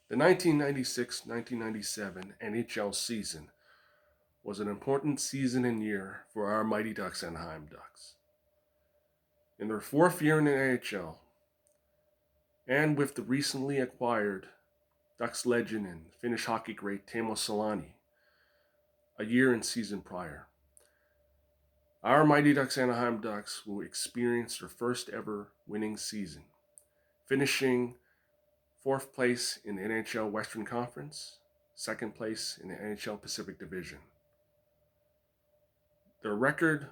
The 1996-1997 NHL season was an important season and year for our Mighty Ducks Anaheim Ducks. In their fourth year in the NHL, and with the recently acquired Ducks legend and Finnish hockey great Teemu Selanne a year and season prior, our Mighty Ducks Anaheim Ducks will experience their first ever winning season, finishing fourth place in the NHL Western Conference, second place in the NHL Pacific Division. Their record,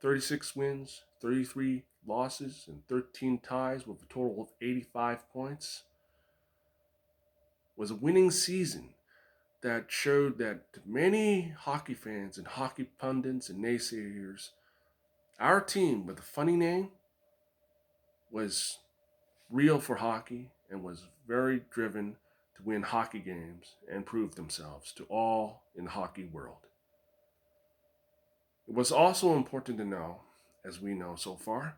36 wins, 33 losses, and 13 ties with a total of 85 points, was a winning season that showed that to many hockey fans and hockey pundits and naysayers, our team with a funny name was real for hockey and was very driven to win hockey games and prove themselves to all in the hockey world. It was also important to know, as we know so far,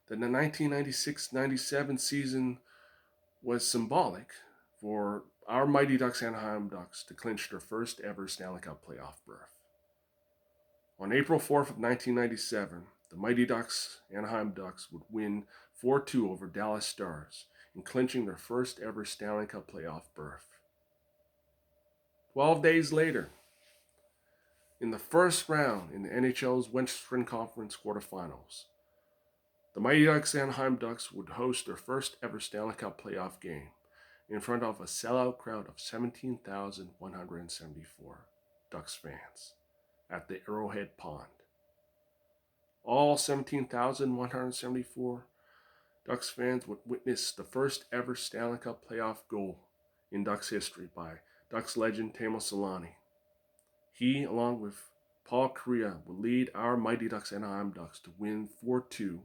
that the 1996-97 season was symbolic for our Mighty Ducks Anaheim Ducks to clinch their first ever Stanley Cup playoff berth. On April 4th of 1997, the Mighty Ducks Anaheim Ducks would win 4-2 over Dallas Stars in clinching their first ever Stanley Cup playoff berth. 12 days later, in the first round in the NHL's Western Conference quarterfinals, the Mighty Ducks Anaheim Ducks would host their first ever Stanley Cup playoff game in front of a sellout crowd of 17,174 Ducks fans at the Arrowhead Pond. All 17,174 Ducks fans would witness the first ever Stanley Cup playoff goal in Ducks history by Ducks legend Teemu Selanne. He, along with Paul Kariya, would lead our Mighty Ducks Anaheim Ducks to win 4-2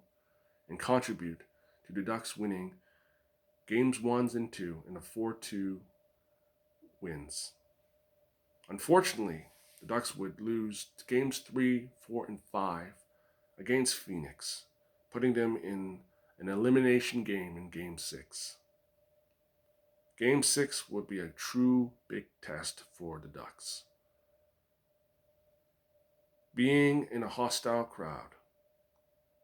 and contribute to the Ducks winning Games 1 and 2 in the 4-2 wins. Unfortunately, the Ducks would lose Games 3, 4, and 5 against Phoenix, putting them in an elimination game in Game 6. Game 6 would be a true big test for the Ducks. Being in a hostile crowd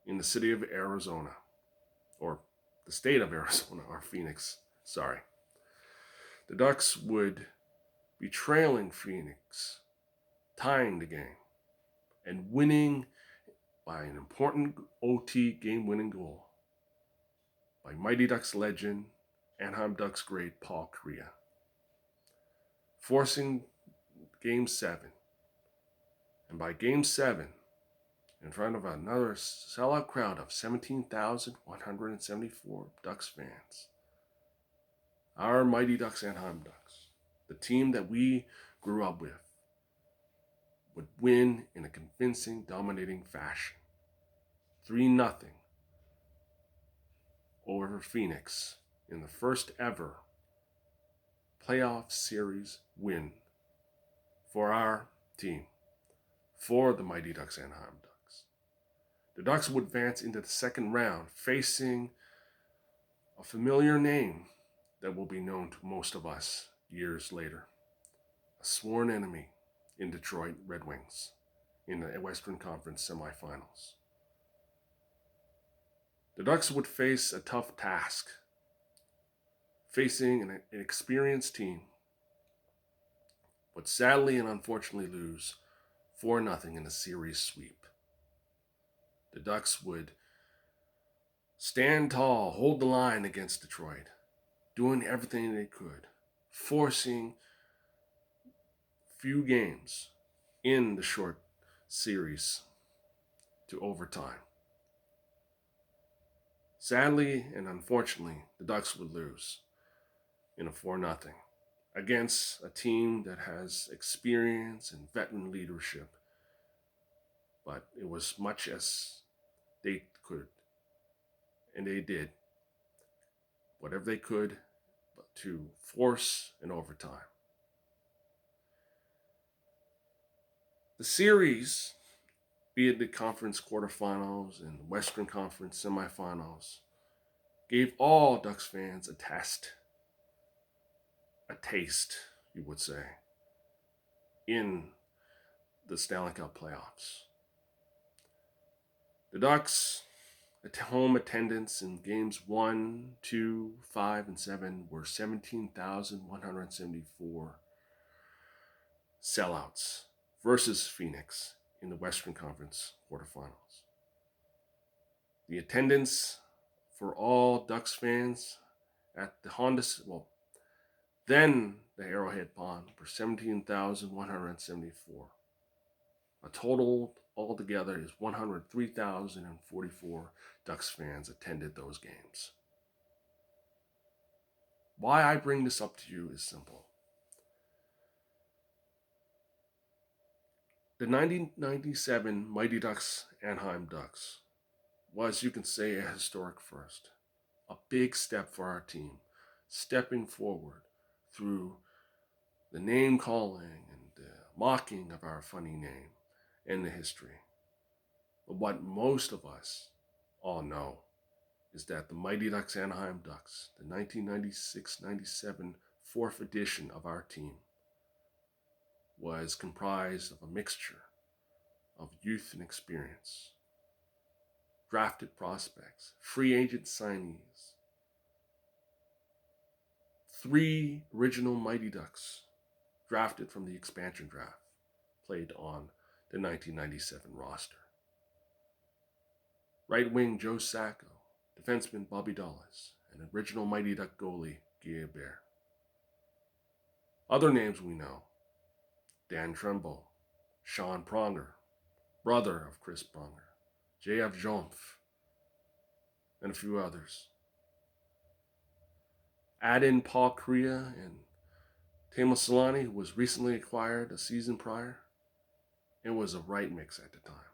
in the city of Arizona, or the state of Arizona, or Phoenix, sorry. The Ducks would be trailing Phoenix, tying the game, and winning by an important OT game-winning goal by Mighty Ducks legend, Anaheim Ducks great Paul Kariya, forcing Game 7. And by Game 7, in front of another sellout crowd of 17,174 Ducks fans, our Mighty Ducks Anaheim Ducks, the team that we grew up with, would win in a convincing, dominating fashion. 3-0 over Phoenix in the first ever playoff series win for our team, for the Mighty Ducks Anaheim Ducks. The Ducks would advance into the second round, facing a familiar name that will be known to most of us years later. A sworn enemy in Detroit Red Wings in the Western Conference semifinals. The Ducks would face a tough task, facing an experienced team, but sadly and unfortunately lose 4-0 in a series sweep. The Ducks would stand tall, hold the line against Detroit, doing everything they could, forcing few games in the short series to overtime. Sadly and unfortunately, the Ducks would lose in a 4-0 against a team that has experience and veteran leadership. But it was much as they could, and they did whatever they could to force an overtime. The series, be it the conference quarterfinals and the Western Conference semifinals, gave all Ducks fans a test taste, you would say, in the Stanley Cup playoffs. The Ducks' home attendance in games 1, 2, 5, and 7 were 17,174 sellouts versus Phoenix in the Western Conference quarterfinals. The attendance for all Ducks fans at the then the Arrowhead Pond were 17,174. A total altogether is 103,044 Ducks fans attended those games. Why I bring this up to you is simple. The 1997 Mighty Ducks Anaheim Ducks was, you can say, a historic first. A big step for our team, stepping forward through the name calling and the mocking of our funny name and the history. But what most of us all know is that the Mighty Ducks Anaheim Ducks, the 1996-97 fourth edition of our team, was comprised of a mixture of youth and experience, drafted prospects, free agent signees, 3 original Mighty Ducks drafted from the expansion draft played on the 1997 roster. Right wing Joe Sacco, defenseman Bobby Dulles, and original Mighty Duck goalie Guy Hebert. Other names we know: Dan Tremble, Sean Pronger, brother of Chris Pronger, J.F. Jomph, and a few others. Add in Paul Kariya and Teemu, who was recently acquired a season prior. It was a right mix at the time.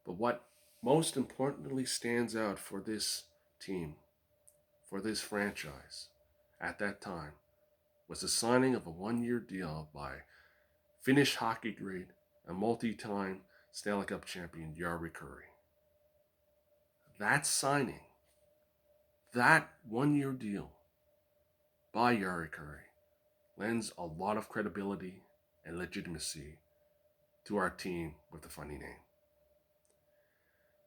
But what most importantly stands out for this team, for this franchise, at that time, was the signing of a 1-year deal by Finnish hockey great and multi-time Stanley Cup champion Jari Kurri. That signing, that 1-year deal by Jari Kurri, lends a lot of credibility and legitimacy to our team with the funny name.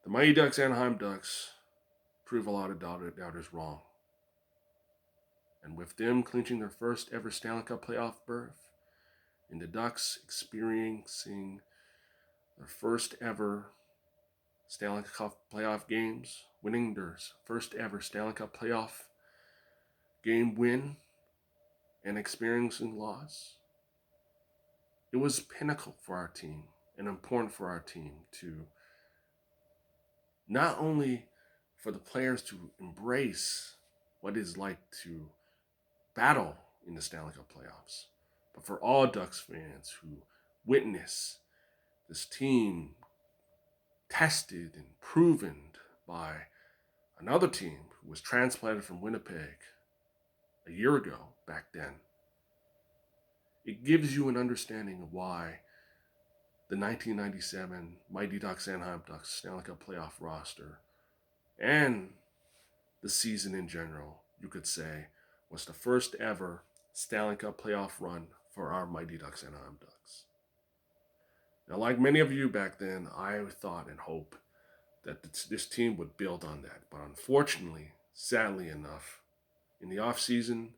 The Mighty Ducks Anaheim Ducks prove a lot of doubters wrong. And with them clinching their first ever Stanley Cup playoff berth, and the Ducks experiencing their first ever Stanley Cup playoff games, winning their first ever Stanley Cup playoff game win, and experiencing loss, it was pinnacle for our team and important for our team to not only for the players to embrace what it's like to battle in the Stanley Cup playoffs, but for all Ducks fans who witness this team tested and proven by another team who was transplanted from Winnipeg a year ago back then. It gives you an understanding of why the 1997 Mighty Ducks Anaheim Ducks Stanley Cup playoff roster and the season in general, you could say, was the first ever Stanley Cup playoff run for our Mighty Ducks Anaheim Ducks. Now, like many of you back then, I thought and hoped that this team would build on that. But unfortunately, sadly enough, in the offseason,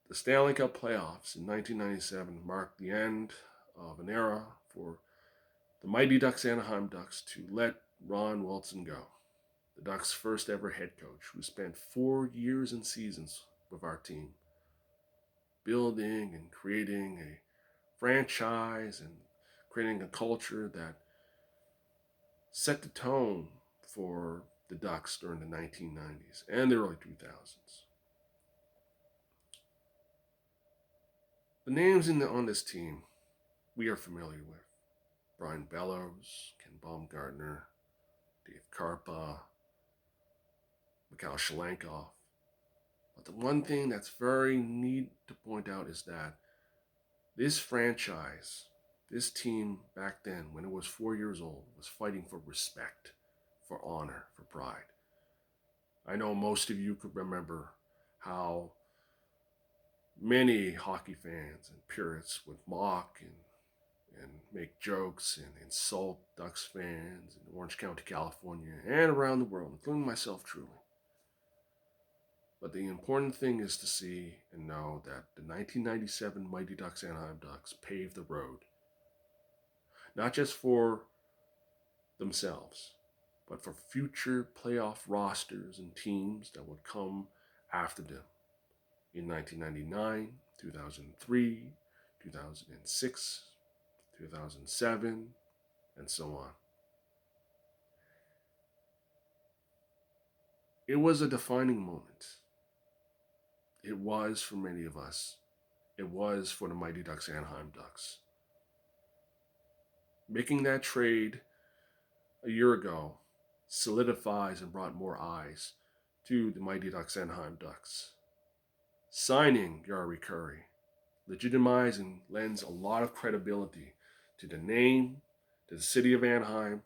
the Stanley Cup playoffs in 1997 marked the end of an era for the Mighty Ducks Anaheim Ducks to let Ron Wilson go, the Ducks' first ever head coach, who spent 4 years and seasons with our team, building and creating a franchise and creating a culture that set the tone for the Ducks during the 1990s and the early 2000s. The names on this team we are familiar with: Brian Bellows, Ken Baumgartner, Dave Karpa, Mikhail Shalenkov. But the one thing that's very neat to point out is that this franchise, this team back then, when it was 4 years old, was fighting for respect, for honor, for pride. I know most of you could remember how many hockey fans and purists would mock and make jokes and insult Ducks fans in Orange County, California, and around the world, including myself truly. But the important thing is to see and know that the 1997 Mighty Ducks Anaheim Ducks paved the road, not just for themselves, but for future playoff rosters and teams that would come after them in 1999, 2003, 2006, 2007, and so on. It was a defining moment. It was for many of us. It was for the Mighty Ducks Anaheim Ducks. Making that trade a year ago solidifies and brought more eyes to the Mighty Ducks Anaheim Ducks. Signing Jari Kurri legitimizes and lends a lot of credibility to the name, to the city of Anaheim,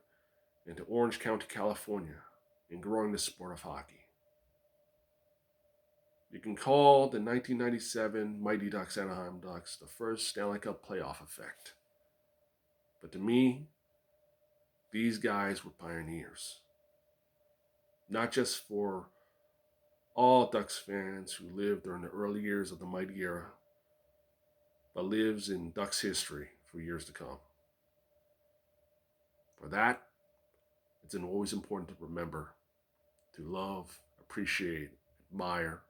and to Orange County, California, in growing the sport of hockey. You can call the 1997 Mighty Ducks Anaheim Ducks the first Stanley Cup playoff effect. But to me, these guys were pioneers. Not just for all Ducks fans who lived during the early years of the Mighty era, but lives in Ducks history for years to come. For that, it's always important to remember, to love, appreciate, admire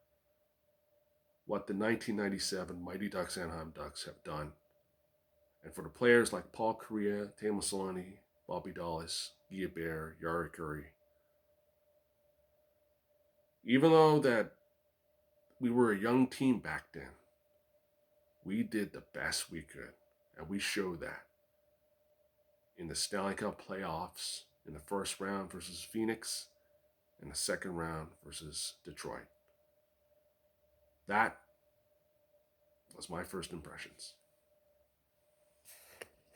what the 1997 Mighty Ducks Anaheim Ducks have done. And for the players like Paul Kariya, Teemu, Selanne, Bobby Dallas, Guy Bear, Jari Kurri, even though that we were a young team back then, we did the best we could. And we showed that in the Stanley Cup playoffs, in the first round versus Phoenix, and the second round versus Detroit. That was my first impressions.